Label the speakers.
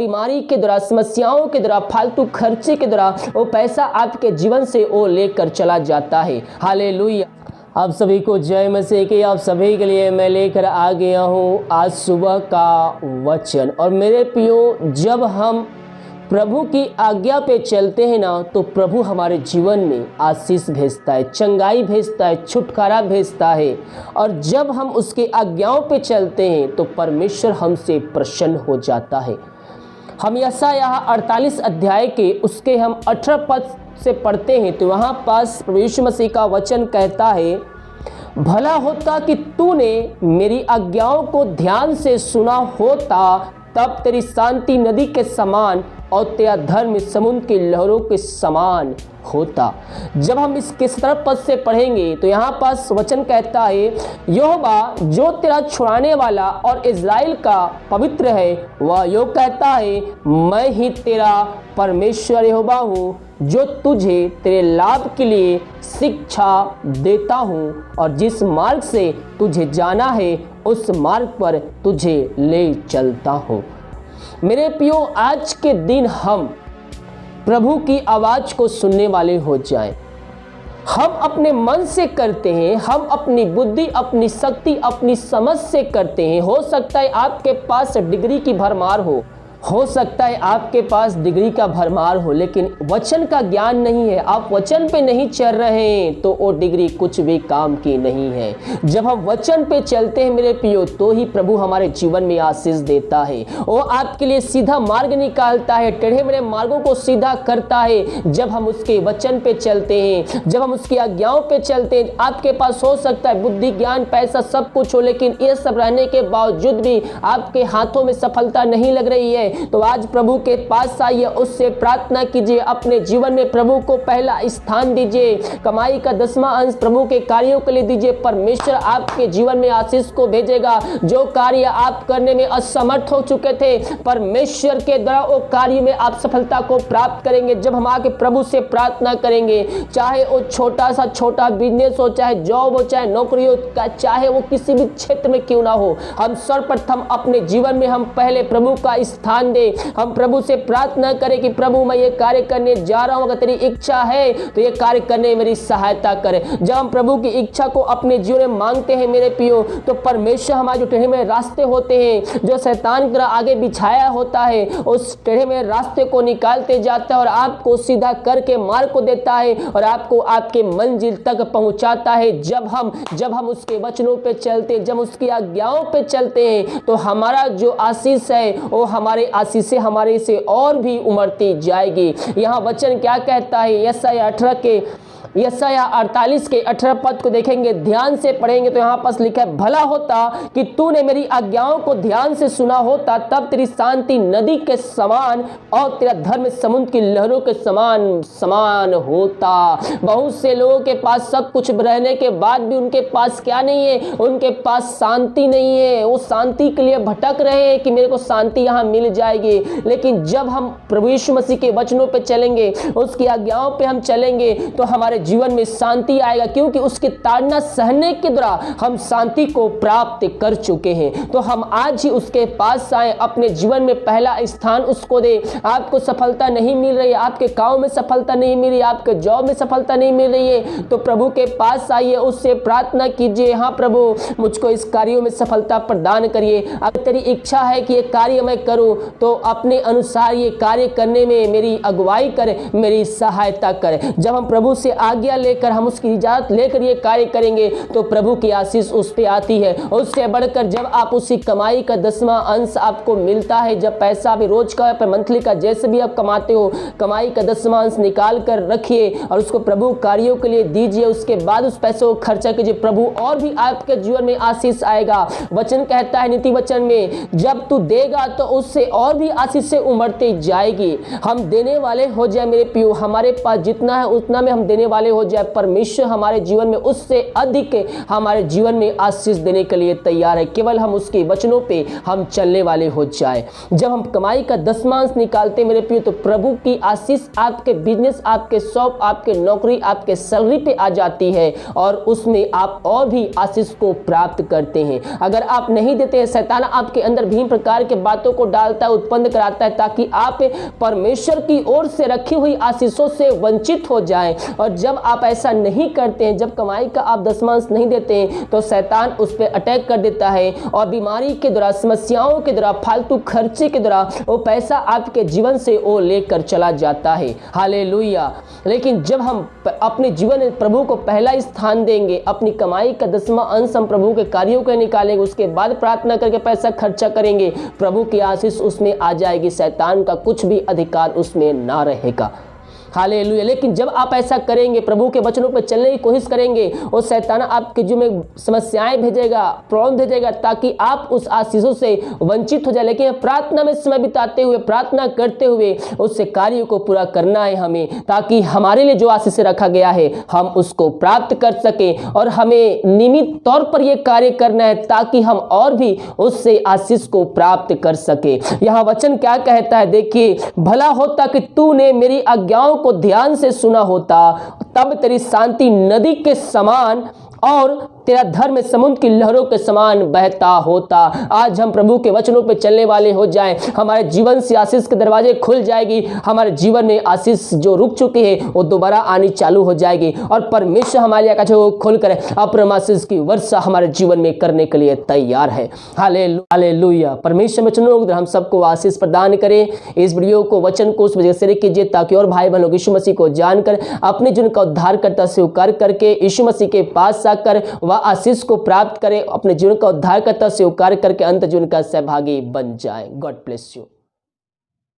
Speaker 1: बीमारी के द्वारा, समस्याओं के द्वारा, फालतू खर्चे के द्वारा वो पैसा आपके जीवन से वो लेकर चला जाता है। हालेलुया। आप सभी को जय मसीह की। आप सभी के लिए मैं लेकर आ गया हूँ आज सुबह का वचन। और मेरे प्रियो, जब हम प्रभु की आज्ञा पे चलते हैं ना, तो प्रभु हमारे जीवन में आशीष भेजता है, चंगाई भेजता है, छुटकारा भेजता है। और जब हम उसकी आज्ञाओं पे चलते हैं तो परमेश्वर हमसे प्रसन्न हो जाता है। हम यशायाह 48 अध्याय के उसके हम 18 पद से पढ़ते हैं, तो वहाँ पास प्रभु यीशु मसीह का वचन कहता है, भला होता कि तूने मेरी आज्ञाओं को ध्यान से सुना होता, तब तेरी शांति नदी के समान और तेरा धर्म समुद्र की लहरों के समान होता। जब हम इसके 17 पद से पढ़ेंगे तो यहाँ पास वचन कहता है, यहोवा जो तेरा छुड़ाने वाला और इज़राइल का पवित्र है, वह यो कहता है, मैं ही तेरा परमेश्वर यहोवा हूँ, जो तुझे तेरे लाभ के लिए शिक्षा देता हूँ और जिस मार्ग से तुझे जाना है उस मार्ग पर तुझे ले चलता हूँ। मेरे प्रियो, आज के दिन हम प्रभु की आवाज़ को सुनने वाले हो जाएं। हम अपने मन से करते हैं, हम अपनी बुद्धि, अपनी शक्ति, अपनी समझ से करते हैं। हो सकता है आपके पास डिग्री की भरमार हो सकता है आपके पास डिग्री का भरमार हो, लेकिन वचन का ज्ञान नहीं है, आप वचन पे नहीं चल रहे हैं, तो वो डिग्री कुछ भी काम की नहीं है। जब हम वचन पे चलते हैं मेरे प्रियो, तो ही प्रभु हमारे जीवन में आशीष देता है। वो आपके लिए सीधा मार्ग निकालता है, टेढ़े मेढ़े मार्गों को सीधा करता है। जब हम उसके वचन पे चलते हैं, जब हम उसकी आज्ञाओं पे चलते हैं, आपके पास हो सकता है बुद्धि, ज्ञान, पैसा सब कुछ हो, लेकिन ये सब रहने के बावजूद भी आपके हाथों में सफलता नहीं लग रही है, तो आज प्रभु के पास आइए, उससे प्रार्थना कीजिए, अपने जीवन में प्रभु को पहला स्थान दीजिए, कमाई का 10वां अंश प्रभु के कार्यों के लिए दीजिए। परमेश्वर आपके जीवन में आशीष को भेजेगा। जो कार्य आप करने में असमर्थ हो चुके थे, परमेश्वर के द्वारा वो कार्य में आप सफलता को प्राप्त करेंगे। जब हम आके प्रभु से प्रार्थना करेंगे, चाहे वो छोटा बिजनेस हो, चाहे जॉब हो, चाहे नौकरी हो, चाहे वो किसी भी क्षेत्र में क्यों ना हो, हम सर्वप्रथम अपने जीवन में हम पहले प्रभु का स्थान दे। हम प्रभु से प्रार्थना करें कि प्रभु मैं ये कार्य करने जा रहा हूं, अगर तेरी इच्छा है तो ये कार्य करने में मेरी सहायता करे। जब हम प्रभु की इच्छा को अपने जीवन में मांगते हैं मेरे प्रियो, तो परमेश्वर हमारे जो टेढ़े में रास्ते होते हैं, जो शैतान की तरह आगे बिछाया होता है, उस टेढ़े में रास्ते को निकालते जाता है और आपको सीधा करके मार्ग को देता है और आपको आपके मंजिल तक पहुंचाता है। जब हम उसके वचनों पे चलते, जब उसकी आज्ञाओं पे चलते हैं, तो हमारा जो आशीष है वो हमारे आशीष हमारे से और भी उमड़ती जाएगी। यहाँ वचन क्या कहता है, यशायाह 48 के 18 पद को देखेंगे, ध्यान से पढ़ेंगे तो यहाँ पास लिखा है, भला होता कि तूने मेरी आज्ञाओं को ध्यान से सुना होता, तब तेरी शांति नदी के समान और तेरा धर्म समुद्र की लहरों के समान होता। बहुत से लोगों के पास सब कुछ रहने के बाद भी उनके पास क्या नहीं है, उनके पास शांति नहीं है। वो शांति के लिए भटक रहे हैं कि मेरे को शांति यहाँ मिल जाएगी, लेकिन जब हम प्रभु यीशु मसीह के वचनों पे चलेंगे, उसकी आज्ञाओं पे हम चलेंगे, तो हमारे जीवन में शांति आएगा, क्योंकि उसके ताड़ना सहने के द्वारा हम शांति को प्राप्त कर चुके हैं। तो हम आज ही उसके पास आए, अपने जीवन में पहला स्थान उसको दे। आपको सफलता नहीं मिल रही है, आपके काम में सफलता नहीं मिल रही है, आपके जॉब में सफलता नहीं मिल रही है, तो प्रभु के पास आइए, उससे प्रार्थना कीजिए, हाँ प्रभु मुझको इस कार्यों में सफलता प्रदान करिए। अगर तेरी इच्छा है कि ये कार्य मैं करूं, तो अपने अनुसार ये कार्य करने में मेरी अगुवाई करे, मेरी सहायता करे। जब हम प्रभु से आज्ञा लेकर, हम उसकी इजाजत लेकर ये कार्य करेंगे, तो प्रभु की आशीष उस पे आती है। उससे बढ़कर जब आप उसी कमाई का 10वां अंश आपको मिलता है, जब पैसा भी रोज का या मंथली का जैसे भी आप कमाते हो, कमाई का 10वां अंश निकाल कर रखिए और उसको प्रभु कार्यों के लिए दीजिए। उसके बाद उस पैसे को खर्चा कीजिए, प्रभु और भी आपके जीवन में आशीष आएगा। वचन कहता है नीति वचन में, जब तू देगा तो उससे और भी आशीष से उमड़ती जाएगी। हम देने वाले हो जाए मेरे प्रियो, हमारे पास जितना है उतना में हम देने वाले वाले हो जाए, परमेश्वर हमारे जीवन में उससे अधिक हमारे जीवन में आशीष देने के लिए तैयार है। केवल हम उसके वचनों पे हम चलने वाले हो जाए। जब हम कमाई का दशमांश निकालते मेरे प्रिय, तो प्रभु की आशीष आपके बिजनेस, आपके शॉप, आपके नौकरी, आपके सैलरी पे आ जाती है और उसमें आप और भी आशीष को प्राप्त करते हैं। अगर आप नहीं देते हैं, शैतान आपके अंदर विभिन्न प्रकार के बातों को डालता है, उत्पन्न कराता है, ताकि आप परमेश्वर की ओर से रखी हुई आशीषों से वंचित हो जाएं। और जब आप ऐसा नहीं करते हैं, जब कमाई का आप दशमांश नहीं देते हैं, तो शैतान उस पर अटैक कर देता है और बीमारी के द्वारा, समस्याओं के द्वारा, फालतू खर्चे के द्वारा वो पैसा आपके जीवन से वो लेकर चला जाता है। हालेलुया। लेकिन जब हम अपने जीवन में प्रभु को पहला स्थान देंगे, अपनी कमाई का 10वां अंश हम प्रभु के कार्यों के निकालेंगे, उसके बाद प्रार्थना करके पैसा खर्चा करेंगे, प्रभु की आशीष उसमें आ जाएगी, शैतान का कुछ भी अधिकार उसमें ना रहेगा। हालेलुया। लेकिन जब आप ऐसा करेंगे, प्रभु के वचनों पर चलने की कोशिश करेंगे, और शैतान आपके जीवन में समस्याएं भेजेगा, प्रॉब्लम भेजेगा, ताकि आप उस आशीषों से वंचित हो जाए। लेकिन प्रार्थना में समय बिताते हुए, प्रार्थना करते हुए उससे कार्य को पूरा करना है हमें, ताकि हमारे लिए जो आशीष रखा गया है हम उसको प्राप्त कर सके। और हमें नियमित तौर पर यह कार्य करना है ताकि हम और भी उससे आशीष को प्राप्त कर सके। यहाँ वचन क्या कहता है, देखिए, भला होता कि तूने मेरी आज्ञाओं को ध्यान से सुना होता, तब तेरी शांति नदी के समान और तेरा धर्म समुद्र की लहरों के समान बहता होता। आज हम प्रभु के वचनों पे चलने वाले हो जाएं, हमारे जीवन से आशीष के दरवाजे खुल जाएगी, हमारे जीवन में आशीष जो रुक चुकी है वो दोबारा आनी चालू हो जाएगी, और परमेश्वर हमारे आकाश को खोल कर अपने आशीष की वर्षा हमारे जीवन में करने के लिए तैयार है। हालेलुया। परमेश्वर वचनों हम सबको आशीष प्रदान करे। इस वीडियो को, वचन को उस वजह से कीजिए ताकि और भाई बहनों यीशु मसीह को जानकर अपने जीवन का उद्धारकर्ता स्वीकार करके यीशु मसीह के पास आकर वह आशीष को प्राप्त करें, अपने जीवन का उद्धारकर्ता स्वीकार करके अंत जीवन का सहभागी बन जाए। God bless you.